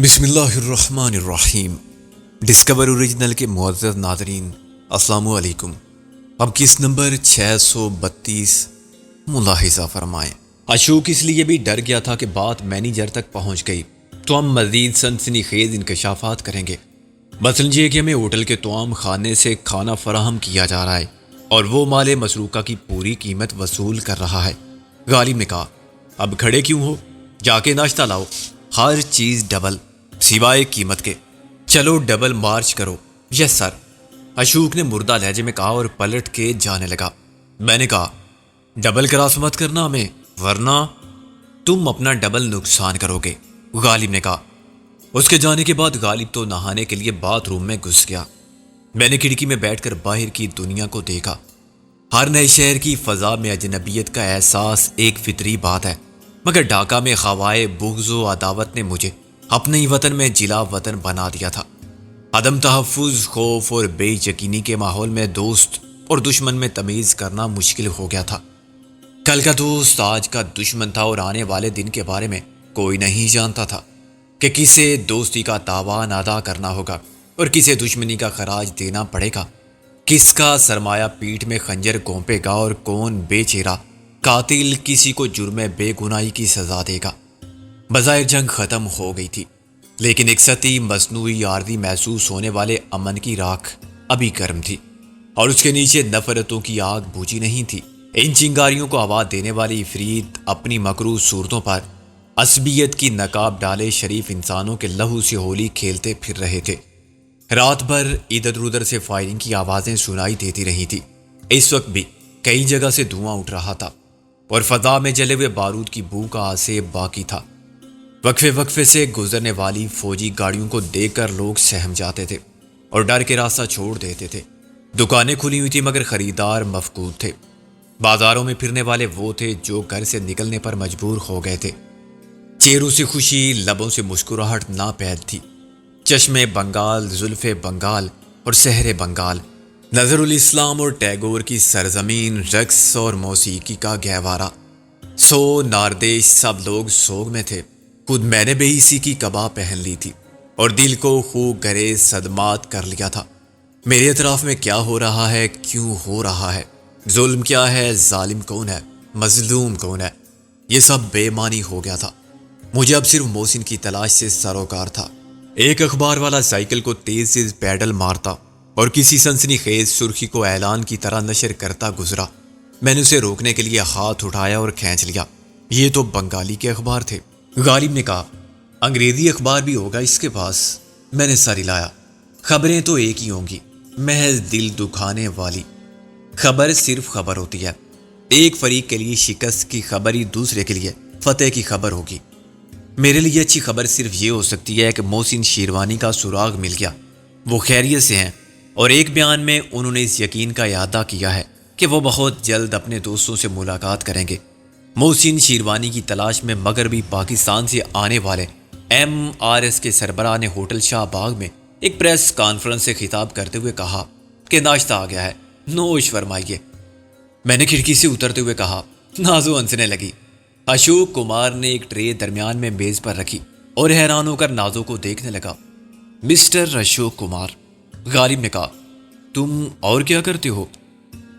بسم اللہ الرحمن الرحیم۔ ڈسکور اوریجنل کے معزز ناظرین، السلام علیکم۔ اب کس نمبر 632 ملاحظہ فرمائیں۔ اشوک اس لیے بھی ڈر گیا تھا کہ بات مینیجر تک پہنچ گئی تو ہم مزید سنسنی خیز انکشافات کریں گے۔ مثلاً یہ کہ ہمیں ہوٹل کے توام خانے سے کھانا فراہم کیا جا رہا ہے اور وہ مال مسروقہ کی پوری قیمت وصول کر رہا ہے۔ غالب نے کہا، اب کھڑے کیوں ہو، جا کے ناشتہ لاؤ، ہر چیز ڈبل سوائے قیمت کے، چلو ڈبل مارچ کرو۔ یس سر، اشوک نے مردہ لہجے میں کہا اور پلٹ کے جانے لگا۔ میں نے کہا، ڈبل کراس مت کرنا ہمیں، ورنہ تم اپنا ڈبل نقصان کرو گے، غالب نے کہا۔ اس کے جانے کے بعد غالب تو نہانے کے لیے باتھ روم میں گھس گیا۔ میں نے کھڑکی میں بیٹھ کر باہر کی دنیا کو دیکھا۔ ہر نئے شہر کی فضا میں اجنبیت کا احساس ایک فطری بات ہے، مگر ڈھاکہ میں خوائے بغض و عداوت نے مجھے اپنے ہی وطن میں جلا وطن بنا دیا تھا۔ عدم تحفظ، خوف اور بے یقینی کے ماحول میں دوست اور دشمن میں تمیز کرنا مشکل ہو گیا تھا۔ کل کا دوست آج کا دشمن تھا اور آنے والے دن کے بارے میں کوئی نہیں جانتا تھا کہ کسے دوستی کا تاوان ادا کرنا ہوگا اور کسے دشمنی کا خراج دینا پڑے گا، کس کا سرمایہ پیٹھ میں خنجر گھونپے گا اور کون بے چہرہ قاتل کسی کو جرم بے گناہی کی سزا دے گا۔ بظاہر جنگ ختم ہو گئی تھی، لیکن ایک سطحی مصنوعی عارضی محسوس ہونے والے امن کی راکھ ابھی گرم تھی اور اس کے نیچے نفرتوں کی آگ بجھی نہیں تھی۔ ان چنگاریوں کو آواز دینے والی عفریت اپنی مکروہ صورتوں پر عصبیت کی نقاب ڈالے شریف انسانوں کے لہو سے ہولی کھیلتے پھر رہے تھے۔ رات بھر ادھر ادھر سے فائرنگ کی آوازیں سنائی دیتی رہی تھی۔ اس وقت بھی کئی جگہ سے دھواں اٹھ رہا تھا اور فضا میں جلے ہوئے بارود کی بو کا آسے باقی تھا۔ وقفے وقفے سے گزرنے والی فوجی گاڑیوں کو دیکھ کر لوگ سہم جاتے تھے اور ڈر کے راستہ چھوڑ دیتے تھے۔ دکانیں کھلی ہوئی تھی مگر خریدار مفقود تھے۔ بازاروں میں پھرنے والے وہ تھے جو گھر سے نکلنے پر مجبور ہو گئے تھے۔ چہروں سے خوشی، لبوں سے مسکراہٹ ناپید تھی۔ چشمے بنگال، زلف بنگال اور سحر بنگال، نظر الاسلام اور ٹیگور کی سرزمین، رقص اور موسیقی کا گہوارہ، سو ناردیش، سب لوگ سوگ میں تھے۔ خود میں نے بے حسی کی کبا پہن لی تھی اور دل کو خوب گرے صدمات کر لیا تھا۔ میرے اطراف میں کیا ہو رہا ہے، کیوں ہو رہا ہے، ظلم کیا ہے، ظالم کون ہے، مظلوم کون ہے، یہ سب بے معنی ہو گیا تھا۔ مجھے اب صرف محسن کی تلاش سے سروکار تھا۔ ایک اخبار والا سائیکل کو تیز سے پیڈل مارتا اور کسی سنسنی خیز سرخی کو اعلان کی طرح نشر کرتا گزرا۔ میں نے اسے روکنے کے لیے ہاتھ اٹھایا اور کھینچ لیا۔ یہ تو بنگالی کے اخبار تھے۔ غالب نے کہا، انگریزی اخبار بھی ہوگا اس کے پاس۔ میں نے سر ہلایا۔ خبریں تو ایک ہی ہوں گی، محض دل دکھانے والی۔ خبر صرف خبر ہوتی ہے، ایک فریق کے لیے شکست کی خبر ہی دوسرے کے لیے فتح کی خبر ہوگی۔ میرے لیے اچھی خبر صرف یہ ہو سکتی ہے کہ محسن شیروانی کا سراغ مل گیا، وہ خیریت سے ہیں، اور ایک بیان میں انہوں نے اس یقین کا اعادہ کیا ہے کہ وہ بہت جلد اپنے دوستوں سے ملاقات کریں گے۔ محسن شیروانی کی تلاش میں مغربی پاکستان سے آنے والے MRS کے سربراہ نے ہوٹل شاہ باغ میں ایک پریس کانفرنس سے خطاب کرتے ہوئے کہا کہ ناشتہ آ گیا ہے، نوش فرمائیے۔ میں نے کھڑکی سے اترتے ہوئے کہا۔ نازو ہنسنے لگی۔ اشوک کمار نے ایک ٹرے درمیان میں میز پر رکھی اور حیران ہو کر نازو کو دیکھنے لگا۔ مسٹر اشوک کمار، غالب نے کہا، تم اور کیا کرتے ہو؟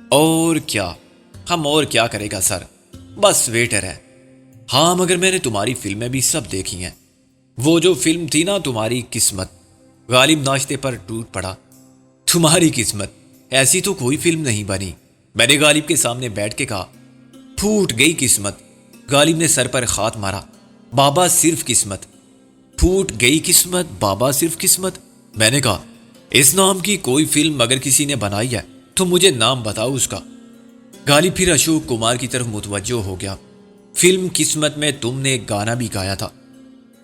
اور کیا، ہم اور کیا کرے گا سر، بس ویٹر ہے۔ ہاں مگر میں نے تمہاری فلمیں بھی سب دیکھی ہیں۔ وہ جو فلم تھی نا تمہاری قسمت، غالب ناشتے پر ٹوٹ پڑا۔ تمہاری قسمت، ایسی تو کوئی فلم نہیں بنی۔ میں نے غالب کے سامنے بیٹھ کے کہا، پھوٹ گئی قسمت۔ غالب نے سر پر ہاتھ مارا۔ بابا صرف قسمت، پھوٹ گئی قسمت، بابا صرف قسمت۔ میں نے کہا، اس نام کی کوئی فلم اگر کسی نے بنائی ہے تو مجھے نام بتاؤ اس کا۔ غالب پھر اشوک کمار کی طرف متوجہ ہو گیا۔ فلم قسمت میں تم نے ایک گانا بھی گایا تھا،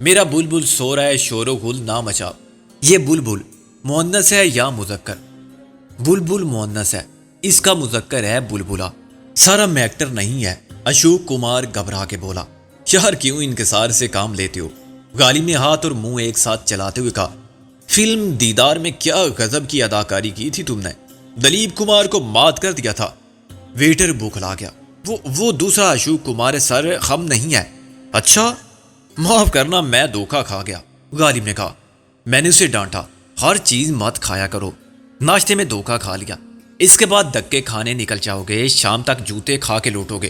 میرا بلبل سو رہا ہے شور و غل نہ مچا۔ یہ بلبل مؤنث ہے یا مذکر؟ بلبل مؤنث ہے، اس کا مذکر ہے بلبلا۔ سارا میں ایکٹر نہیں ہے، اشوک کمار گھبرا کے بولا۔ یار کیوں انکسار سے کام لیتے ہو؟ غالب نے ہاتھ اور منہ ایک ساتھ چلاتے ہوئے کہا، فلم دیدار میں کیا غضب کی اداکاری کی تھی تم نے، دلیپ کمار کو مات کر دیا تھا۔ ویٹر بوکھلا گیا۔ وہ دوسرا اشوک کمار سر، ہم نہیں ہے۔ اچھا، معاف کرنا، میں دھوکہ کھا گیا۔ غالب نے کہا۔ میں نے اسے ڈانٹا، ہر چیز مت کھایا کرو، ناشتے میں دھوکہ کھا لیا، اس کے بعد دکے کھانے نکل جاؤ گے، شام تک جوتے کھا کے لوٹو گے،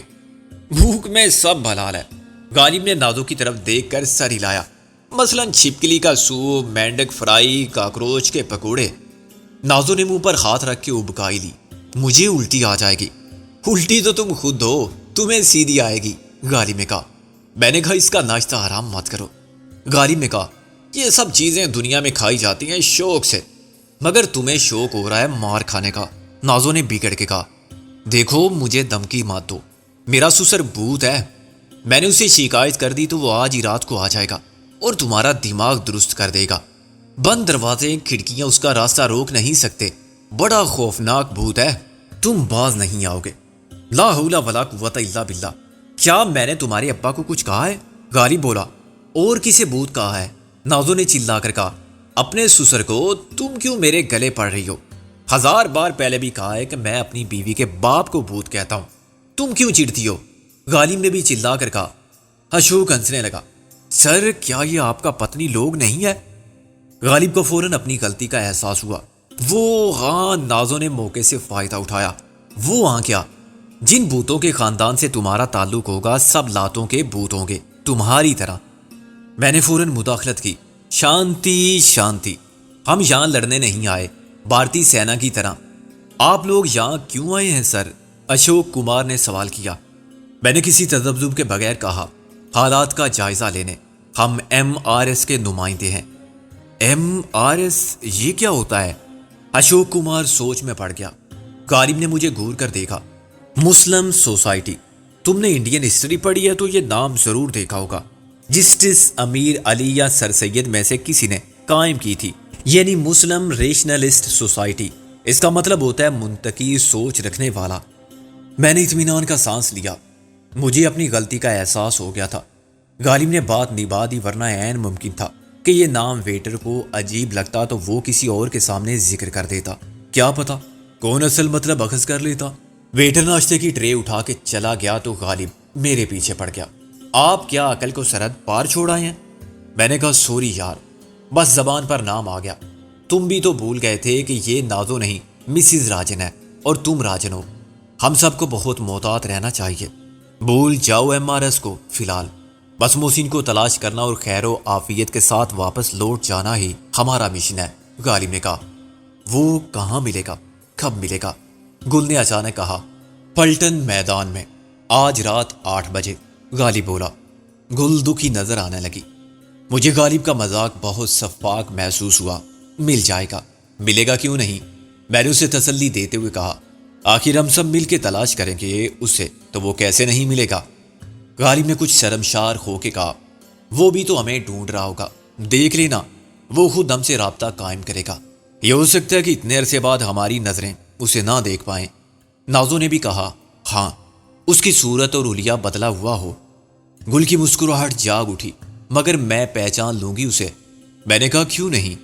بھوک میں سب بھلال ہے۔ غالب نے نازو کی طرف دیکھ کر سر ہلایا۔ مثلاً چھپکلی کا سوپ، مینڈک فرائی، کاکروچ کے پکوڑے۔ نازو نے منہ پر ہاتھ رکھ کے ابکائی لی۔ مجھے الٹی آ جائے گی۔ الٹی تو تم خود ہو، تمہیں سیدھی آئے گی، غالب نے کہا۔ میں نے کہا اس کا ناشتہ حرام مت کرو۔ غالب نے کہا یہ سب چیزیں دنیا میں کھائی جاتی ہیں شوق سے، مگر تمہیں شوق ہو رہا ہے مار کھانے کا۔ نازو نے بگڑ کے کہا دیکھو مجھے دھمکی مت دو، میرا سسر بھوت ہے، میں نے اسے شکایت کر دی تو وہ آج ہی رات کو آ جائے گا اور تمہارا دماغ درست کر دے گا۔ بند دروازے کھڑکیاں اس کا راستہ روک نہیں سکتے، بڑا خوفناک بھوت ہے، تم باز نہیں آؤ گے۔ لا حول ولا قوت الا باللہ۔ کیا میں نے تمہارے ابا کو کچھ کہا ہے؟ غالب بولا۔ اور کسے بھوت کہا ہے؟ نازو نے چلا کر کہا اپنے سسر کو۔ تم کیوں میرے گلے پڑ رہی ہو؟ 1000 بار پہلے بھی کہا ہے کہ میں اپنی بیوی کے باپ کو بھوت کہتا ہوں، تم کیوں چڑھتی ہو؟ غالب نے بھی چلا کر کہا۔ اشوک ہنسنے لگا۔ سر کیا یہ آپ کا پتنی لوگ نہیں ہے؟ غالب کو فوراً اپنی غلطی کا احساس ہوا۔ وہ ہاں، نازو نے موقع سے فائدہ اٹھایا۔ وہ ہاں کیا؟ جن بھوتوں کے خاندان سے تمہارا تعلق ہوگا سب لاتوں کے بھوت ہوں گے، تمہاری طرح۔ میں نے فوراً مداخلت کی۔ شانتی شانتی، ہم یہاں لڑنے نہیں آئے، بھارتی سینا کی طرح۔ آپ لوگ یہاں کیوں آئے ہیں سر؟ اشوک کمار نے سوال کیا۔ میں نے کسی تذبذب کے بغیر کہا حالات کا جائزہ لینے، ہم MRS کے نمائندے ہیں۔ MRS یہ کیا ہوتا ہے؟ اشوک کمار سوچ میں پڑ گیا۔ غالب نے مجھے گھور کر دیکھا۔ مسلم سوسائٹی، تم نے انڈین ہسٹری پڑھی ہے تو یہ نام ضرور دیکھا ہوگا، جسٹس امیر علی یا سر سید میں سے کسی نے قائم کی تھی، یعنی مسلم ریشنلسٹ سوسائٹی۔ اس کا مطلب ہوتا ہے منطقی سوچ رکھنے والا۔ میں نے اطمینان کا سانس لیا، مجھے اپنی غلطی کا احساس ہو گیا تھا۔ غالب نے بات نبھا دی، ورنہ عین ممکن تھا کہ یہ نام ویٹر کو عجیب لگتا تو وہ کسی اور کے سامنے ذکر کر دیتا، کیا پتا کون اصل مطلب اخذ کر لیتا۔ ویٹر ناشتے کی ٹرے اٹھا کے چلا گیا تو غالب میرے پیچھے پڑ گیا۔ آپ کیا عقل کو سرحد پار چھوڑ آئے ہیں؟ میں نے کہا سوری یار، بس زبان پر نام آ گیا۔ تم بھی تو بھول گئے تھے کہ یہ نازو نہیں مسز راجن ہے اور تم راجن ہو۔ ہم سب کو بہت محتاط رہنا چاہیے۔ بھول جاؤ MRS کو فی الحال، بس محسن کو تلاش کرنا اور خیر و عافیت کے ساتھ واپس لوٹ جانا ہی ہمارا مشن ہے۔ غالب نے کہا وہ کہاں ملے گا، کب ملے گا؟ گل نے اچانک کہا پلٹن میدان میں، آج رات 8 بجے۔ غالب بولا۔ گل دکھی نظر آنے لگی۔ مجھے غالب کا مذاق بہت شفاق محسوس ہوا۔ مل جائے گا، ملے گا کیوں نہیں؟ میں نے اسے تسلی دیتے ہوئے کہا آخر ہم سب مل کے تلاش کریں گے اسے، تو وہ کیسے نہیں ملے گا؟ غالب نے کچھ شرمشار ہو کے کہا وہ بھی تو ہمیں ڈھونڈ رہا ہوگا، دیکھ لینا وہ خود ہم سے رابطہ قائم کرے گا۔ یہ ہو سکتا ہے کہ اتنے عرصے بعد ہماری نظریں اسے نہ دیکھ پائیں۔ نازو نے بھی کہا ہاں، اس کی صورت اور حلیہ بدلا ہوا ہو۔ گل کی مسکراہٹ جاگ اٹھی۔ مگر میں پہچان لوں گی اسے۔ میں نے کہا کیوں نہیں؟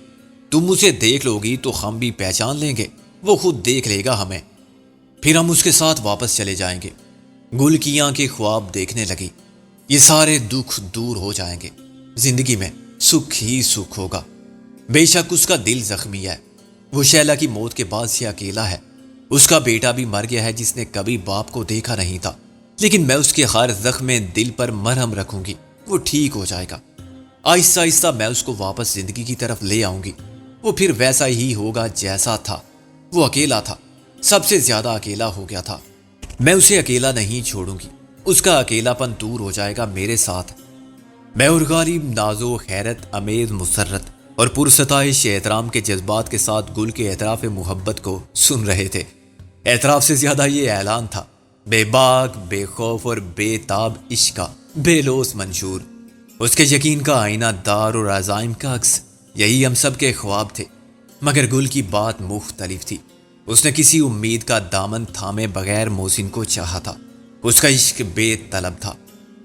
تم اسے دیکھ لو گی تو ہم بھی پہچان لیں گے، وہ خود دیکھ لے گا ہمیں، پھر ہم اس کے ساتھ واپس چلے جائیں گے۔ گل کی آنکھیں خواب دیکھنے لگی۔ یہ سارے دکھ دور ہو جائیں گے، زندگی میں سکھ ہی سکھ ہوگا۔ بے شک اس کا دل زخمی ہے، وہ شیلا کی موت کے بعد سے اکیلا ہے۔ اس کا بیٹا بھی مر گیا ہے جس نے کبھی باپ کو دیکھا نہیں تھا، لیکن میں اس کے ہر زخم دل پر مرہم رکھوں گی، وہ ٹھیک ہو جائے گا۔ آہستہ آہستہ میں اس کو واپس زندگی کی طرف لے آؤں گی، وہ پھر ویسا ہی ہوگا جیسا تھا۔ وہ اکیلا تھا، سب سے زیادہ اکیلا ہو گیا تھا۔ میں اسے اکیلا نہیں چھوڑوں گی، اس کا اکیلا پن دور ہو جائے گا میرے ساتھ۔ میں اور غالب نازو حیرت امیز مسرت اور پرستائش احترام کے جذبات کے ساتھ گل کے اعتراف محبت کو سن رہے تھے۔ اعتراف سے زیادہ یہ اعلان تھا، بے باک، بے خوف اور بے تاب عشق کا بے لوث منشور۔ اس کے یقین کا آئینہ دار اور عزائم کا عکس، یہی ہم سب کے خواب تھے۔ مگر گل کی بات مختلف تھی۔ اس نے کسی امید کا دامن تھامے بغیر محسن کو چاہا تھا۔ اس کا عشق بے طلب تھا۔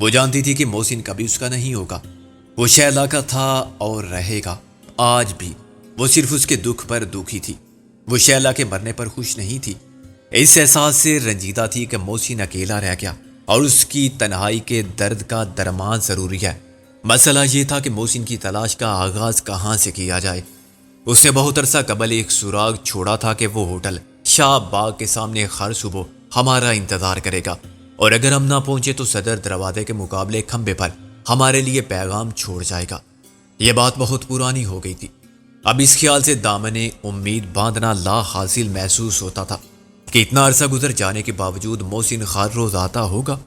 وہ جانتی تھی کہ محسن کبھی اس کا نہیں ہوگا، وہ شیلا کا تھا اور رہے گا آج بھی۔ وہ صرف اس کے دکھ پر دکھی تھی، وہ شیلا کے مرنے پر خوش نہیں تھی۔ اس احساس سے رنجیدہ تھی کہ محسن اکیلا رہ گیا اور اس کی تنہائی کے درد کا درمان ضروری ہے۔ مسئلہ یہ تھا کہ محسن کی تلاش کا آغاز کہاں سے کیا جائے۔ اس نے بہت عرصہ قبل ایک سراغ چھوڑا تھا کہ وہ ہوٹل شاہ باغ کے سامنے ہر صبح ہمارا انتظار کرے گا، اور اگر ہم نہ پہنچے تو صدر دروازے کے مقابلے کھمبے پر ہمارے لیے پیغام چھوڑ جائے گا۔ یہ بات بہت پرانی ہو گئی تھی۔ اب اس خیال سے دامن امید باندھنا لا حاصل محسوس ہوتا تھا کہ اتنا عرصہ گزر جانے کے باوجود محسن ہر روز آتا ہوگا۔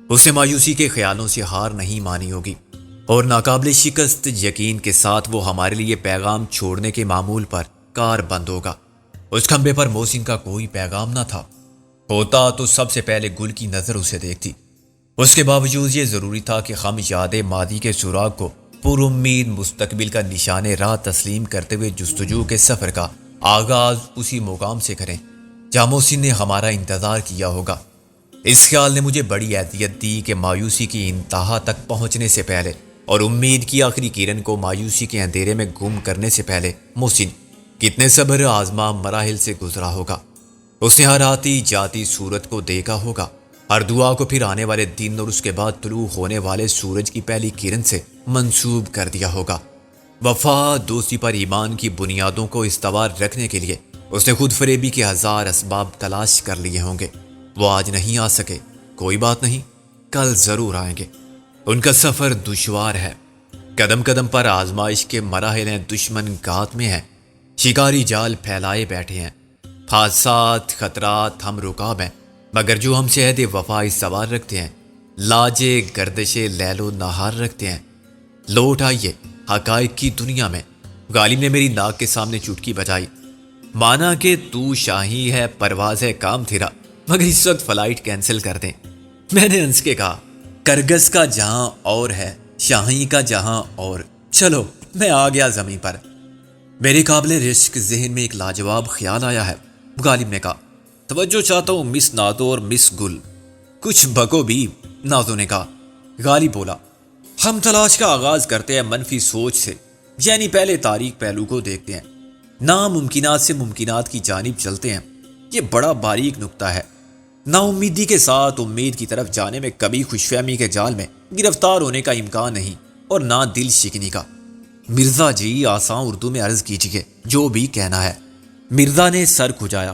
اس نے مایوسی کے خیالوں سے ہار نہیں مانی ہوگی، اور ناقابل شکست یقین کے ساتھ وہ ہمارے لیے پیغام چھوڑنے کے معمول پر کار بند ہوگا۔ اس کھمبے پر محسن کا کوئی پیغام نہ تھا، ہوتا تو سب سے پہلے گل کی نظر اسے دیکھتی۔ اس کے باوجود یہ ضروری تھا کہ ہم یاد ماضی کے سراغ کو پر امید مستقبل کا نشان راہ تسلیم کرتے ہوئے جستجو کے سفر کا آغاز اسی مقام سے کریں جہاں محسن نے ہمارا انتظار کیا ہوگا۔ اس خیال نے مجھے بڑی اذیت دی کہ مایوسی کی انتہا تک پہنچنے سے پہلے اور امید کی آخری کرن کو مایوسی کے اندھیرے میں گم کرنے سے پہلے محسن کتنے صبر آزما مراحل سے گزرا ہوگا۔ اس نے ہر آتی جاتی صورت کو دیکھا ہوگا، ہر دعا کو پھر آنے والے دن اور اس کے بعد طلوع ہونے والے سورج کی پہلی کرن سے منسوب کر دیا ہوگا۔ وفا دوستی پر ایمان کی بنیادوں کو استوار رکھنے کے لیے اس نے خود فریبی کے ہزار اسباب تلاش کر لیے ہوں گے۔ وہ آج نہیں آ سکے، کوئی بات نہیں، کل ضرور آئیں گے۔ ان کا سفر دشوار ہے، قدم قدم پر آزمائش کے مراحل ہیں، دشمن گات میں ہیں، شکاری جال پھیلائے بیٹھے ہیں، حادثات خطرات ہم رکاب ہیں، مگر جو ہم سے عہد وفا استوار رکھتے ہیں، لاج گردش لیل و نہار رکھتے ہیں۔ لوٹ آئیے حقائق کی دنیا میں۔ غالب نے میری ناک کے سامنے چٹکی بجائی۔ مانا کہ تو شاہی ہے، پرواز ہے کام تیرا، مگر اس وقت فلائٹ کینسل کر دیں۔ میں نے ہنس کے کہا، کرگس کا جہاں اور ہے، شاہی کا جہاں اور، چلو میں آ گیا زمین پر۔ میرے قابل رشک ذہن میں ایک لاجواب خیال آیا ہے۔ غالب نے کہا، توجہ چاہتا ہوں مس نازو اور مس گل، کچھ بکو بھی۔ نازو نے کہا۔ غالب بولا، ہم تلاش کا آغاز کرتے ہیں منفی سوچ سے، یعنی پہلے تاریک پہلو کو دیکھتے ہیں، ناممکنات سے ممکنات کی جانب چلتے ہیں۔ یہ بڑا باریک نکتہ ہے۔ نا امیدی کے ساتھ امید کی طرف جانے میں کبھی خوش فہمی کے جال میں گرفتار ہونے کا امکان نہیں، اور نہ دل شکنی کا۔ مرزا جی آسان اردو میں عرض کیجیے، جو بھی کہنا ہے۔ مرزا نے سر کھجایا۔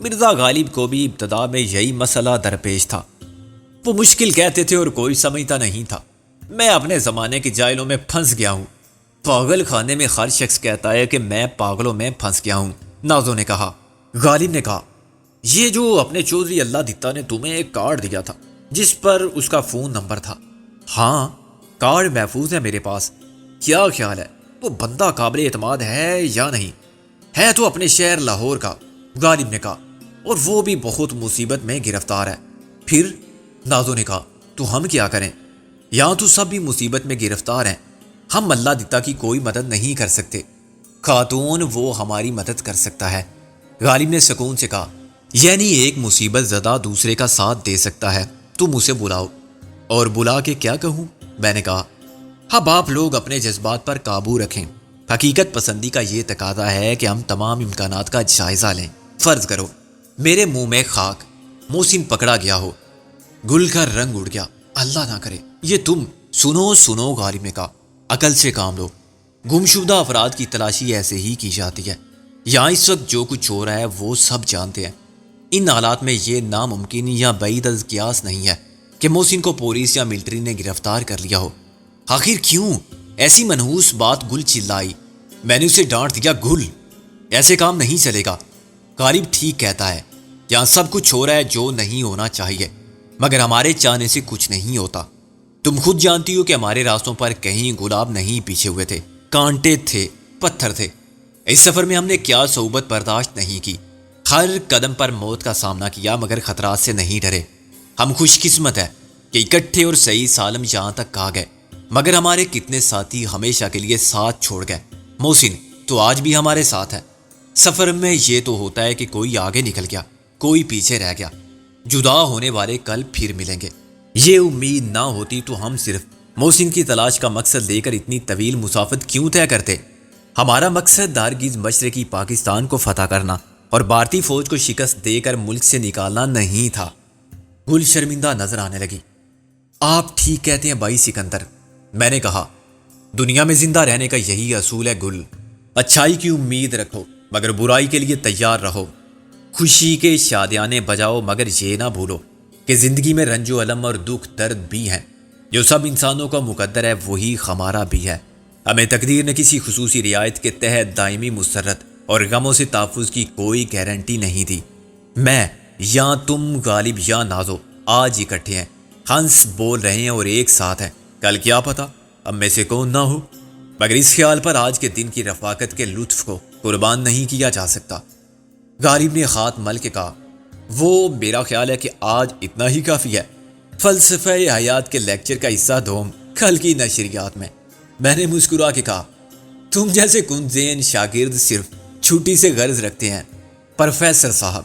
مرزا غالب کو بھی ابتدا میں یہی مسئلہ درپیش تھا۔ وہ مشکل کہتے تھے اور کوئی سمجھتا نہیں تھا۔ میں اپنے زمانے کے جائلوں میں پھنس گیا ہوں۔ پاگل خانے میں ہر شخص کہتا ہے کہ میں پاگلوں میں پھنس گیا ہوں، نازو نے کہا۔ غالب نے کہا، یہ جو اپنے چودھری اللہ دتا نے تمہیں ایک کارڈ دیا تھا جس پر اس کا فون نمبر تھا۔ ہاں، کارڈ محفوظ ہے میرے پاس۔ کیا خیال ہے وہ بندہ قابل اعتماد ہے یا نہیں؟ ہے تو اپنے شہر لاہور کا، غالب نے کہا، اور وہ بھی بہت مصیبت میں گرفتار ہے۔ پھر؟ نازو نے کہا، تو ہم کیا کریں؟ یہاں تو سب بھی مصیبت میں گرفتار ہیں، ہم اللہ دتا کی کوئی مدد نہیں کر سکتے۔ خاتون وہ ہماری مدد کر سکتا ہے، غالب نے سکون سے کہا، یعنی ایک مصیبت زدہ دوسرے کا ساتھ دے سکتا ہے۔ تم اسے بلاؤ۔ اور بلا کے کیا کہوں؟ میں نے کہا، اب آپ لوگ اپنے جذبات پر قابو رکھیں۔ حقیقت پسندی کا یہ تقاضا ہے کہ ہم تمام امکانات کا جائزہ لیں۔ فرض کرو میرے منہ میں خاک، محسن پکڑا گیا ہو، گل کا رنگ اڑ گیا، اللہ نہ کرے یہ تم۔ سنو، غالب نے کہا، عقل سے کام لو۔ گمشدہ افراد کی تلاشی ایسے ہی کی جاتی ہے۔ یہاں اس وقت جو کچھ ہو رہا ہے وہ سب جانتے ہیں۔ ان حالات میں یہ ناممکن یا بعید از قیاس نہیں ہے کہ محسن کو پولیس یا ملٹری نے گرفتار کر لیا ہو۔ آخر کیوں؟ ایسی منحوس بات گل چلائی۔ میں نے اسے ڈانٹ دیا، گل ایسے کام نہیں چلے گا۔ غالب ٹھیک کہتا ہے، یہاں سب کچھ ہو رہا ہے جو نہیں ہونا چاہیے، مگر ہمارے چاہنے سے کچھ نہیں ہوتا۔ تم خود جانتی ہو کہ ہمارے راستوں پر کہیں گلاب نہیں پیچھے ہوئے تھے، کانٹے تھے، پتھر تھے۔ اس سفر میں ہم نے کیا صعوبت برداشت نہیں کی، ہر قدم پر موت کا سامنا کیا، مگر خطرات سے نہیں ڈرے۔ ہم خوش قسمت ہے کہ اکٹھے اور صحیح سالم یہاں تک آ گئے، مگر ہمارے کتنے ساتھی ہمیشہ کے لیے ساتھ چھوڑ گئے۔ محسن تو آج بھی ہمارے ساتھ ہے۔ سفر میں یہ تو ہوتا ہے کہ کوئی آگے نکل گیا، کوئی پیچھے رہ گیا، جدا ہونے والے کل پھر ملیں گے۔ یہ امید نہ ہوتی تو ہم صرف محسن کی تلاش کا مقصد لے کر اتنی طویل مسافت کیوں طے کرتے؟ ہمارا مقصد ہرگز مشرقی پاکستان کو فتح کرنا اور بھارتی فوج کو شکست دے کر ملک سے نکالنا نہیں تھا۔ گل شرمندہ نظر آنے لگی۔ آپ ٹھیک کہتے ہیں بھائی سکندر، میں نے کہا دنیا میں زندہ رہنے کا یہی اصول ہے گل، اچھائی کی امید رکھو مگر برائی کے لیے تیار رہو، خوشی کے شادیانے بجاؤ مگر یہ نہ بھولو کہ زندگی میں رنج و الم اور دکھ درد بھی ہیں، جو سب انسانوں کا مقدر ہے وہی ہمارا بھی ہے۔ ہمیں تقدیر نے کسی خصوصی رعایت کے تحت دائمی مسرت اور غموں سے تحفظ کی کوئی گارنٹی نہیں دی۔ میں یا تم غالب یا نازو آج اکٹھے ہیں، ہنس بول رہے ہیں اور ایک ساتھ ہیں، کل کیا پتا اب میں سے کون نہ ہو، مگر اس خیال پر آج کے دن کی رفاقت کے لطف کو قربان نہیں کیا جا سکتا۔ غالب نے ہاتھ مل کے کہا وہ میرا خیال ہے کہ آج اتنا ہی کافی ہے، فلسفہ حیات کے لیکچر کا حصہ دوم کل کی نشریات میں نے مسکرا کے کہا تم جیسے کنزین شاگرد صرف چھٹی سے غرض رکھتے ہیں پروفیسر صاحب،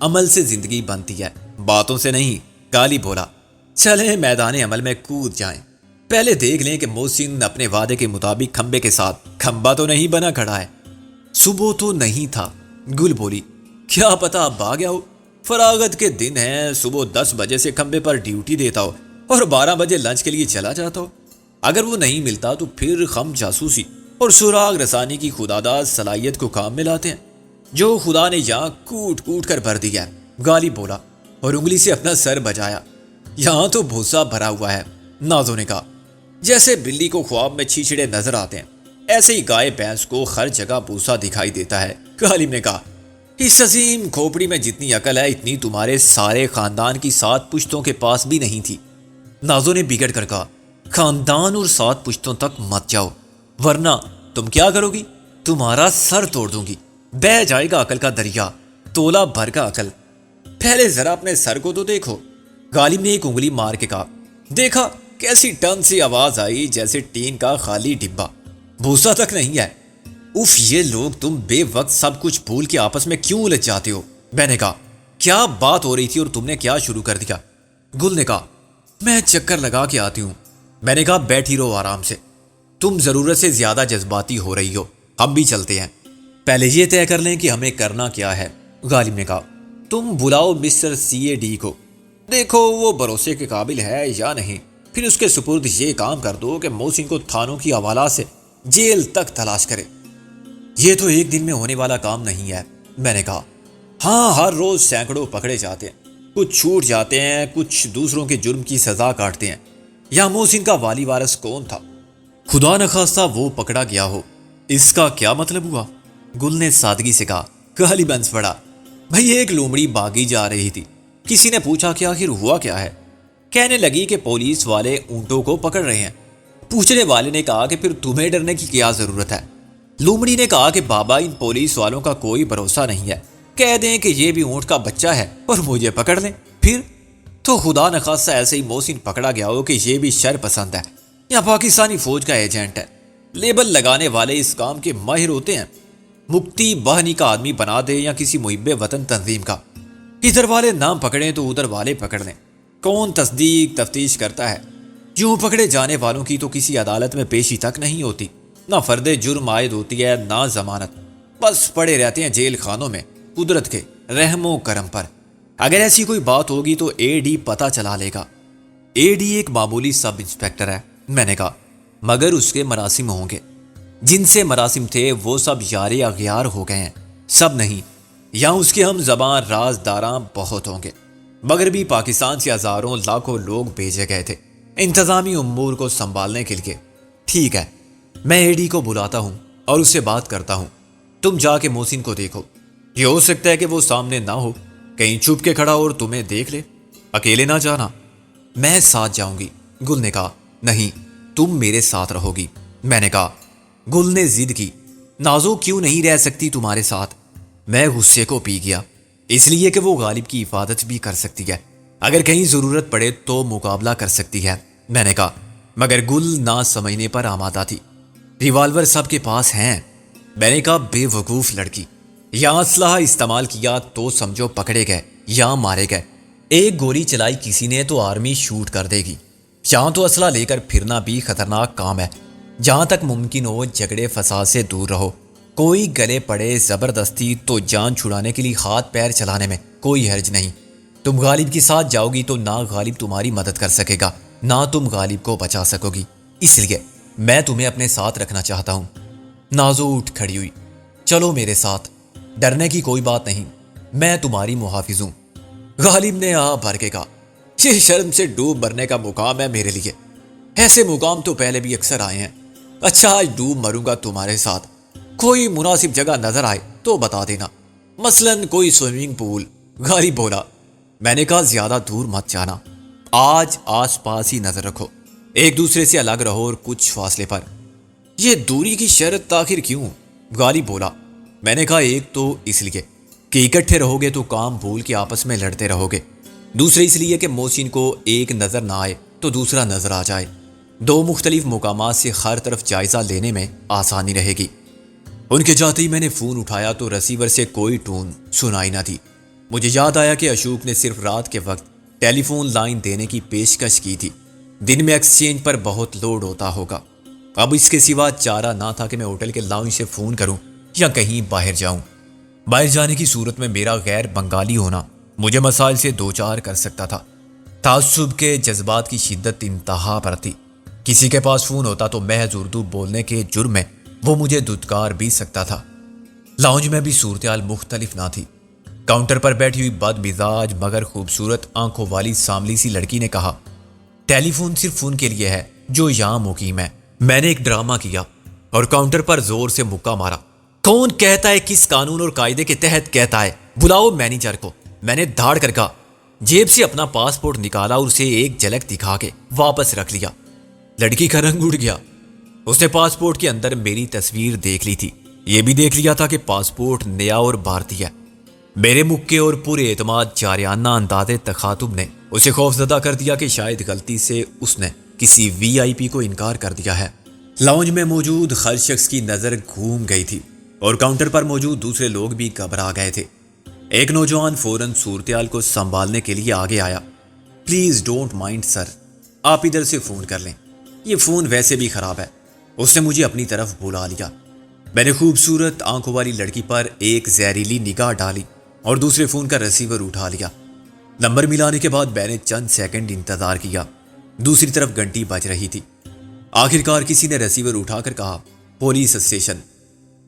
عمل سے زندگی بنتی ہے باتوں سے نہیں۔ غالب بولا چلیں میدان عمل میں کود جائیں، پہلے دیکھ لیں کہ محسن اپنے وعدے کے مطابق کھمبے کے ساتھ کھمبا تو نہیں بنا کھڑا ہے۔ صبح تو نہیں تھا، گل بولی کیا پتا اب آ گیا ہو، فراغت کے دن ہیں، صبح 10 بجے سے کھمبے پر ڈیوٹی دیتا ہو اور 12 بجے لنچ کے لیے چلا جاتا ہو۔ اگر وہ نہیں ملتا تو پھر ہم جاسوسی اور سراغ رسانی کی خداداد صلاحیت کو کام میں لاتے ہیں جو خدا نے یہاں کوٹ کوٹ کر بھر دیا ہے۔ غالب بولا اور انگلی سے اپنا سر بجایا یہاں تو بھوسا بھرا ہوا ہے۔ نازو نے کہا جیسے بلی کو خواب میں چھیچڑے نظر آتے ہیں ایسے ہی گائے بھینس کو ہر جگہ بھوسا دکھائی دیتا ہے۔ غالب نے کہا اس عظیم کھوپڑی میں جتنی عقل ہے اتنی تمہارے سارے خاندان کی 7 پشتوں کے پاس بھی نہیں تھی۔ نازو نے بگڑ کر کہا خاندان اور 7 پشتوں تک مت جاؤ ورنہ تم کیا کرو گی، تمہارا سر توڑ دوں گی، بہہ جائے گا عقل کا دریا، تولا بھر کا عقل، پہلے ذرا اپنے سر کو تو دیکھو۔ غالب نے ایک انگلی مار کے کہا دیکھا کیسی ٹن سی آواز آئی جیسے ٹین کا خالی ڈبہ، بھوسا تک نہیں ہے۔ اف یہ لوگ تم بے وقت سب کچھ بھول کے آپس میں کیوں الجھ جاتے ہو؟ میں نے کہا کیا بات ہو رہی تھی اور تم نے کیا شروع کر دیا؟ گل نے کہا میں چکر لگا کے آتی ہوں۔ میں نے کہا بیٹھی رہو آرام سے، تم ضرورت سے زیادہ جذباتی ہو رہی ہو، ہم بھی چلتے ہیں، پہلے یہ طے کر لیں کہ ہمیں کرنا کیا ہے۔ غالب نے کہا تم بلاؤ مسٹر CAD کو، دیکھو وہ بھروسے کے قابل ہے یا نہیں، پھر اس کے سپرد یہ کام کر دو کہ محسن کو تھانوں کی حوالہ سے جیل تک تلاش کرے۔ یہ تو ایک دن میں ہونے والا کام نہیں ہے۔ میں نے کہا ہاں ہر روز سینکڑوں پکڑے جاتے ہیں، کچھ چھوٹ جاتے ہیں، کچھ دوسروں کے جرم کی سزا کاٹتے ہیں۔ یا محسن کا والی وارث کون تھا؟ خدا نخواستہ وہ پکڑا گیا ہو، اس کا کیا مطلب ہوا؟ گل نے سادگی سے کہا۔ غالب ہنس پڑا بھئی ایک لومڑی باغی جا رہی تھی، کسی نے پوچھا کہ آخر ہوا کیا ہے؟ کہنے لگی کہ پولیس والے اونٹوں کو پکڑ رہے ہیں۔ پوچھنے والے نے کہا کہ پھر تمہیں ڈرنے کی کیا ضرورت ہے؟ لومڑی نے کہا کہ بابا ان پولیس والوں کا کوئی بھروسہ نہیں ہے، کہہ دیں کہ یہ بھی اونٹ کا بچہ ہے اور مجھے پکڑ لیں، پھر تو خدا نخواستہ ایسے ہی محسن پکڑا گیا ہو کہ یہ بھی شر پسند ہے یا پاکستانی فوج کا ایجنٹ ہے۔ لیبل لگانے والے اس کام کے ماہر ہوتے ہیں، مکتی باہنی کا آدمی بنا دے یا کسی محب وطن تنظیم کا، ادھر والے نام پکڑیں تو ادھر والے پکڑ لیں، کون تصدیق تفتیش کرتا ہے؟ یوں پکڑے جانے والوں کی تو کسی عدالت میں پیشی تک نہیں ہوتی، نہ فرد جرم عائد ہوتی ہے نہ ضمانت، بس پڑے رہتے ہیں جیل خانوں میں قدرت کے رحم و کرم پر۔ اگر ایسی کوئی بات ہوگی تو AD پتہ چلا لے گا۔ AD ایک معمولی سب انسپیکٹر ہے۔ میں نے کہا مگر اس کے مراسم ہوں گے، جن سے مراسم تھے وہ سب یار اغیار ہو گئے ہیں، سب نہیں، یا اس کے ہم زبان رازداراں بہت ہوں گے، مگر بھی پاکستان سے ہزاروں لاکھوں لوگ بھیجے گئے تھے انتظامی امور کو سنبھالنے کے لیے۔ ٹھیک ہے، میں AD کو بلاتا ہوں اور اس سے بات کرتا ہوں، تم جا کے محسن کو دیکھو، یہ ہو سکتا ہے کہ وہ سامنے نہ ہو، کہیں چھپ کے کھڑا اور تمہیں دیکھ لے، اکیلے نہ جانا۔ میں ساتھ جاؤں گی، گل نے کہا۔ نہیں، تم میرے ساتھ رہو گی۔ میں نے کہا۔ گل نے ضد کی، نازو کیوں نہیں رہ سکتی تمہارے ساتھ؟ میں غصے کو پی گیا، اس لیے کہ وہ غالب کی حفاظت بھی کر سکتی ہے، اگر کہیں ضرورت پڑے تو مقابلہ کر سکتی ہے۔ میں نے کہا مگر گل نہ سمجھنے پر آمادہ تھی۔ ریوالور سب کے پاس ہیں۔ میں نے کہا بے وقوف لڑکی، یا اسلحہ استعمال کیا تو سمجھو پکڑے گئے یا مارے گئے، ایک گولی چلائی کسی نے تو آرمی شوٹ کر دے گی، یہاں تو اسلحہ لے کر پھرنا بھی خطرناک کام ہے۔ جہاں تک ممکن ہو جھگڑے فساد سے دور رہو، کوئی گلے پڑے زبردستی تو جان چھڑانے کے لیے ہاتھ پیر چلانے میں کوئی حرج نہیں۔ تم غالب کے ساتھ جاؤ گی تو نہ غالب تمہاری مدد کر سکے گا نہ تم غالب کو بچا سکو گی، اس لیے میں تمہیں اپنے ساتھ رکھنا چاہتا ہوں۔ نازو اٹھ کھڑی ہوئی۔ چلو میرے ساتھ، ڈرنے کی کوئی بات نہیں، میں تمہاری محافظ ہوں۔ غالب نے آ بھر کے کہا، یہ شرم سے ڈوب مرنے کا مقام ہے میرے لیے، ایسے مقام تو پہلے بھی اکثر آئے ہیں۔ اچھا آج ڈوب مروں گا تمہارے ساتھ، کوئی مناسب جگہ نظر آئے تو بتا دینا، مثلاً کوئی سوئمنگ پول۔ غالب بولا۔ میں نے کہا زیادہ دور مت جانا، آج آس پاس ہی نظر رکھو، ایک دوسرے سے الگ رہو اور کچھ فاصلے پر۔ یہ دوری کی شرط آخر کیوں؟ غالب بولا۔ میں نے کہا ایک تو اس لیے کہ اکٹھے رہو گے تو کام بھول کے آپس میں لڑتے رہو گے، دوسرے اس لیے کہ محسن کو ایک نظر نہ آئے تو دوسرا نظر آ جائے، دو مختلف مقامات سے ہر طرف جائزہ لینے میں آسانی رہے گی۔ ان کے جاتے ہی میں نے فون اٹھایا تو ریسیور سے کوئی ٹون سنائی نہ دی۔ مجھے یاد آیا کہ اشوک نے صرف رات کے وقت ٹیلی فون لائن دینے کی پیشکش کی تھی، دن میں ایکسچینج پر بہت لوڈ ہوتا ہوگا۔ اب اس کے سوا چارہ نہ تھا کہ میں ہوٹل کے لاؤنج سے فون کروں یا کہیں باہر جاؤں۔ باہر جانے کی صورت میں میرا غیر بنگالی ہونا مجھے مسائل سے دوچار کر سکتا تھا۔ تعصب کے جذبات کی شدت انتہا پر تھی، کسی کے پاس فون ہوتا تو محض اردو بولنے کے جرم میں وہ مجھے دھتکار بھی سکتا تھا۔ لاؤنج میں بھی صورتحال مختلف نہ تھی۔ کاؤنٹر پر بیٹھی ہوئی بد مزاج مگر خوبصورت آنکھوں والی ساملی سی لڑکی نے کہا، ٹیلی فون صرف ان کے لیے ہے جو یہاں مقیم ہے۔ میں نے ایک ڈرامہ کیا اور کاؤنٹر پر زور سے مکہ مارا۔ کون کہتا ہے کس قانون اور قاعدے کے تحت کہتا ہے؟ بلاؤ مینیجر کو۔ میں نے دھاڑ کر کہا، جیب سے اپنا پاسپورٹ نکالا اور اسے ایک جھلک دکھا کے واپس رکھ لیا۔ لڑکی کا رنگ اڑ گیا۔ اس نے پاسپورٹ کے اندر میری تصویر دیکھ لی تھی، یہ بھی دیکھ لیا تھا کہ پاسپورٹ نیا اور بھارتی ہے۔ میرے مکے اور پورے اعتماد جاریانہ انداز تخاطب نے اسے خوفزدہ کر دیا کہ شاید غلطی سے اس نے کسی وی آئی پی کو انکار کر دیا ہے۔ لاؤنج میں موجود ہر شخص کی نظر گھوم گئی تھی اور کاؤنٹر پر موجود دوسرے لوگ بھی گھبرا گئے تھے۔ ایک نوجوان فوراً صورتحال کو سنبھالنے کے لیے آگے آیا۔ پلیز ڈونٹ مائنڈ سر، آپ ادھر سے فون کر لیں، یہ فون ویسے بھی خراب ہے۔ اس نے مجھے اپنی طرف بلا لیا۔ میں نے خوبصورت آنکھوں والی لڑکی پر ایک زہریلی نگاہ ڈالی اور دوسرے فون کا ریسیور اٹھا لیا۔ نمبر ملانے کے بعد میں نے چند سیکنڈ انتظار کیا، دوسری طرف گھنٹی بج رہی تھی۔ آخرکار کسی نے ریسیور اٹھا کر کہا، پولیس اسٹیشن۔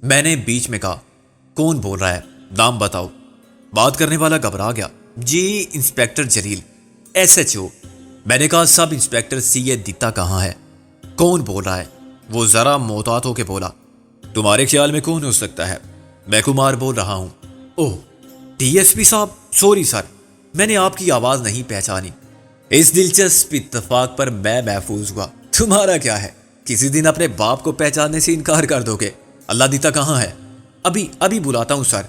میں نے بیچ میں کہا، کون بول رہا ہے؟ نام بتاؤ۔ بات کرنے والا گھبرا گیا۔ جی انسپیکٹر جلیل، ایس ایچ او۔ میں نے کہا سب انسپیکٹر سی اے دتا کہاں ہے؟ کون بول رہا ہے؟ وہ ذرا محتاط ہو کے بولا، تمہارے خیال میں کون ہو سکتا ہے؟ میں کمار بول رہا ہوں۔ اوہ ڈی ایس پی صاحب، سوری سر، میں نے آپ کی آواز نہیں پہچانی۔ اس دلچسپ اتفاق پر میں محفوظ ہوا۔ تمہارا کیا ہے، کسی دن اپنے باپ کو پہچاننے سے انکار کر دو گے؟ اللہ دیتا کہاں ہے؟ ابھی بلاتا ہوں سر۔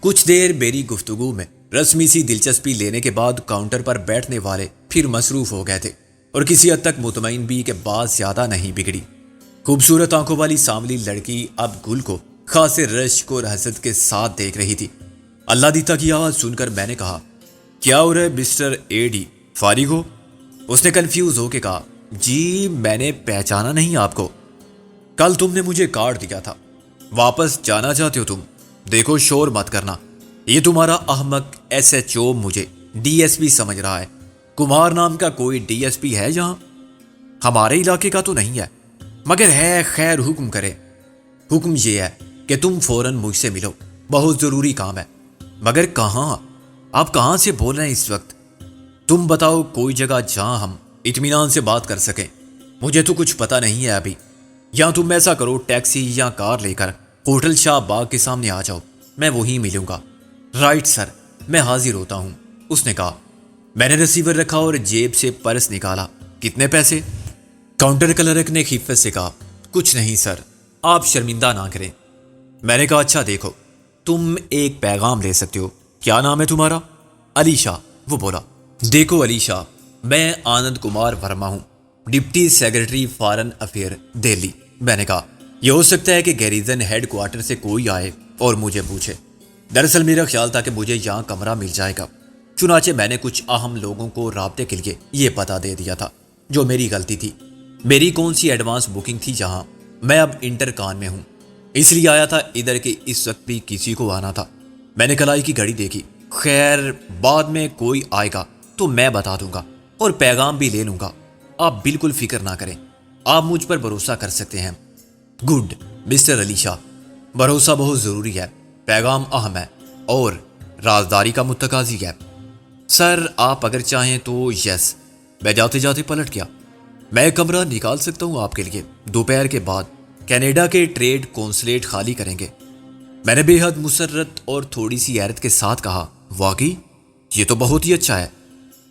کچھ دیر میری گفتگو میں رسمی سی دلچسپی لینے کے بعد کاؤنٹر پر بیٹھنے والے پھر مصروف ہو گئے تھے اور کسی حد تک مطمئن بھی کہ بات زیادہ نہیں بگڑی۔ خوبصورت آنکھوں والی ساملی لڑکی اب گل کو خاصے رشک اور حسد کے ساتھ دیکھ رہی تھی۔ اللہ دیتا کی آواز سن کر میں نے کہا، کیا ہو رہا ہے مسٹر اے ڈی، فارغ ہو؟ اس نے کنفیوز ہو کے کہا، جی میں نے پہچانا نہیں آپ کو، کل تم نے مجھے کارڈ دیا تھا، واپس جانا چاہتے ہو تم؟ دیکھو شور مت کرنا، یہ تمہارا احمق ایس ایچ او مجھے ڈی ایس پی سمجھ رہا ہے۔ کمار نام کا کوئی ڈی ایس پی ہے یہاں؟ ہمارے علاقے کا تو نہیں ہے، مگر ہے، خیر حکم کرے۔ حکم یہ ہے کہ تم فوراً مجھ سے ملو، بہت ضروری کام ہے۔ مگر کہاں؟ آپ کہاں سے بول رہے ہیں اس وقت؟ تم بتاؤ کوئی جگہ جہاں ہم اطمینان سے بات کر سکیں۔ مجھے تو کچھ پتہ نہیں ہے ابھی، یا تم ایسا کرو ٹیکسی یا کار لے کر ہوٹل شاہ باغ کے سامنے آ جاؤ، میں وہیں ملوں گا۔ رائٹ سر، میں حاضر ہوتا ہوں، اس نے کہا۔ میں نے ریسیور رکھا اور جیب سے پرس نکالا۔ کتنے پیسے؟ کاؤنٹر کلرک نے خفت سے کہا، کچھ نہیں سر، آپ شرمندہ نہ کریں۔ میں نے کہا اچھا دیکھو، تم ایک پیغام لے سکتے ہو۔ کیا نام ہے تمہارا؟ علی شاہ، وہ بولا۔ دیکھو علی شاہ، میں آنند کمار ورما ہوں، deputy secretary foreign affair Delhi. میں نے کہا یہ ہو سکتا ہے کہ گیریزن ہیڈ کوارٹر سے کوئی آئے اور مجھے پوچھے۔ دراصل میرا خیال تھا کہ مجھے یہاں کمرہ مل جائے گا، چنانچہ میں نے کچھ اہم لوگوں کو رابطے کے لیے یہ پتہ دے دیا تھا، جو میری غلطی تھی۔ میری کون سی ایڈوانس بکنگ تھی جہاں میں اب انٹر کان میں ہوں، اس لیے آیا تھا ادھر کہ اس وقت بھی کسی کو آنا تھا۔ میں نے کلائی کی گھڑی دیکھی، خیر بعد میں کوئی آئے گا تو میں بتا دوں گا اور پیغام بھی لے لوں گا، آپ بالکل فکر نہ کریں۔ آپ مجھ پر بھروسہ کر سکتے ہیں۔ گڈ مسٹر علی شاہ، بھروسہ بہت ضروری ہے، پیغام اہم ہے اور رازداری کا متقاضی ہے۔ سر آپ اگر چاہیں تو یس۔ میں جاتے جاتے پلٹ گیا۔ میں کمرہ نکال سکتا ہوں آپ کے لیے، دوپہر کے بعد کینیڈا کے ٹریڈ کونسلیٹ خالی کریں گے۔ میں نے بے حد مسرت اور تھوڑی سی حیرت کے ساتھ کہا، واقعی یہ تو بہت ہی اچھا ہے،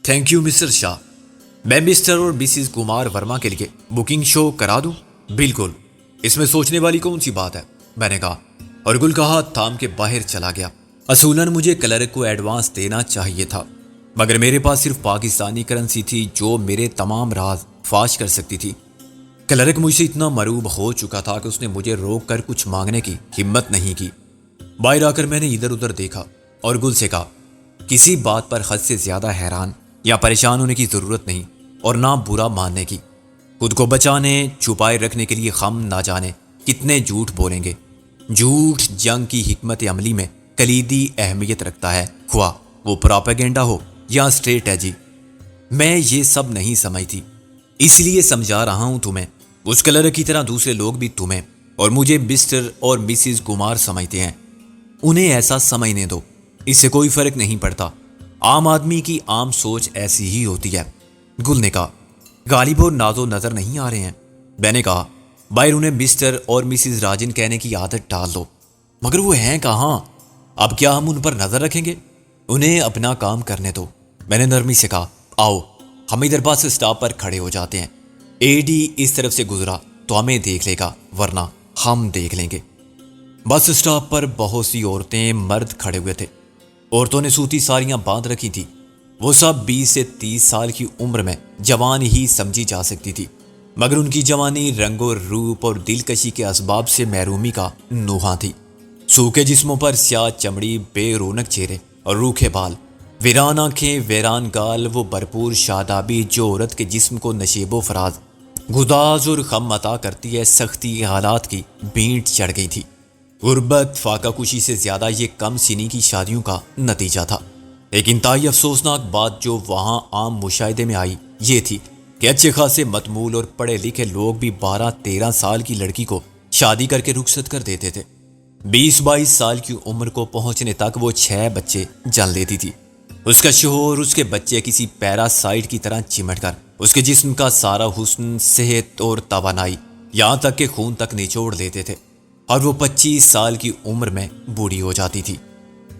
تھینک یو مسٹر شاہ۔ میں مسٹر اور مسز کمار ورما کے لیے بکنگ شو کرا دوں؟ بالکل، اس میں سوچنے والی کون سی بات ہے، میں نے کہا، اور گل کا ہاتھ تھام کے باہر چلا گیا۔ اصولاً مجھے کلرک کو ایڈوانس دینا چاہیے تھا، مگر میرے پاس صرف پاکستانی کرنسی تھی جو میرے تمام راز فاش کر سکتی تھی۔ کلرک مجھ سے اتنا مروب ہو چکا تھا کہ اس نے مجھے روک کر کچھ مانگنے کی ہمت نہیں کی۔ باہر آ کر میں نے ادھر ادھر دیکھا اور گل سے کہا، کسی بات پر حد سے زیادہ حیران یا پریشان ہونے کی ضرورت نہیں، اور نہ برا ماننے کی۔ خود کو بچانے چھپائے رکھنے کے لیے ہم نہ جانے کتنے جھوٹ بولیں گے۔ جھوٹ جنگ کی حکمت عملی میں کلیدی اہمیت رکھتا ہے، خواہ وہ پراپیگنڈا ہو یا اسٹریٹجی۔ میں یہ سب نہیں سمجھتی، اس لیے سمجھا رہا ہوں تمہیں۔ اس کلر کی طرح دوسرے لوگ بھی تمہیں اور مجھے مسٹر اور مسز کمار سمجھتے ہیں، انہیں ایسا سمجھنے دو، اس سے کوئی فرق نہیں پڑتا۔ عام آدمی کی عام سوچ ایسی ہی ہوتی ہے۔ گل نے کہا، غالب اور نازو نظر نہیں آ رہے ہیں؟ میں نے کہا، باہر انہیں مسٹر اور مسز راجن کہنے کی عادت ڈال دو۔ مگر وہ ہیں کہاں؟ اب کیا ہم ان پر نظر رکھیں گے؟ انہیں اپنا کام کرنے دو، میں نے نرمی سے کہا۔ آؤ ہم ادھر بس اسٹاپ پر کھڑے ہو جاتے ہیں، اے ڈی اس طرف سے گزرا تو ہمیں دیکھ لے گا، ورنہ ہم دیکھ لیں گے۔ بس اسٹاپ پر بہت سی عورتیں مرد کھڑے ہوئے تھے۔ عورتوں نے سوتی ساڑیاں باندھ رکھی تھی۔ وہ سب 20 سے 30 سال کی عمر میں جوان ہی سمجھی جا سکتی تھی، مگر ان کی جوانی رنگ و روپ اور دلکشی کے اسباب سے محرومی کا نوحہ تھی۔ سوکھے جسموں پر سیاہ چمڑی، بے رونق چہرے اور روکھے بال، ویران آنکھیں، ویران گال، وہ بھرپور شادابی جو عورت کے جسم کو نشیب و فراز، گداز اور خم عطا کرتی ہے، سختی حالات کی بینٹ چڑھ گئی تھی۔ غربت، فاقہ کشی سے زیادہ یہ کم سنی کی شادیوں کا نتیجہ تھا۔ ایک انتہائی افسوسناک بات جو وہاں عام مشاہدے میں آئی یہ تھی کہ اچھے خاصے متمول اور پڑھے لکھے لوگ بھی 12-13 سال کی لڑکی کو شادی کر کے رخصت کر دیتے تھے۔ 20-22 سال کی عمر کو پہنچنے تک وہ 6 بچے جن لیتی تھی۔ اس کا شوہر اس کے بچے کسی پیراسائٹ کی طرح چمٹ کر اس کے جسم کا سارا حسن، صحت اور توانائی، یہاں تک کہ خون تک نچوڑ لیتے تھے، اور وہ 25 سال کی عمر میں بوڑھی ہو جاتی تھی۔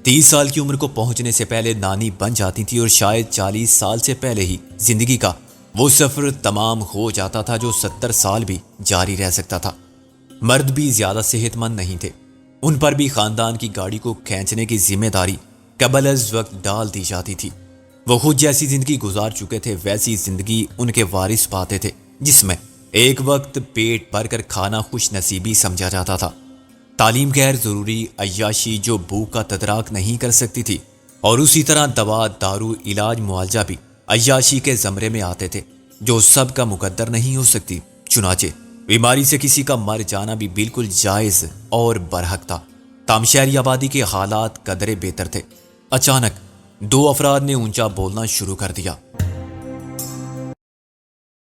30 سال کی عمر کو پہنچنے سے پہلے نانی بن جاتی تھی، اور شاید 40 سال سے پہلے ہی زندگی کا وہ سفر تمام ہو جاتا تھا جو 70 سال بھی جاری رہ سکتا تھا۔ مرد بھی زیادہ صحت مند نہیں تھے، ان پر بھی خاندان کی گاڑی کو کھینچنے کی ذمہ داری قبل از وقت ڈال دی جاتی تھی۔ وہ خود جیسی زندگی گزار چکے تھے، ویسی زندگی ان کے وارث پاتے تھے، جس میں ایک وقت پیٹ بھر کر کھانا خوش نصیبی سمجھا جاتا تھا، تعلیم غیر ضروری عیاشی جو بھوک کا تدراک نہیں کر سکتی تھی، اور اسی طرح دوا، دارو، علاج، معالجہ بھی عیاشی کے زمرے میں آتے تھے جو سب کا مقدر نہیں ہو سکتی۔ چنانچہ بیماری سے کسی کا مر جانا بھی بالکل جائز اور برحق تھا۔ تام شہری آبادی کے حالات قدرے بہتر تھے۔ اچانک 2 افراد نے اونچا بولنا شروع کر دیا۔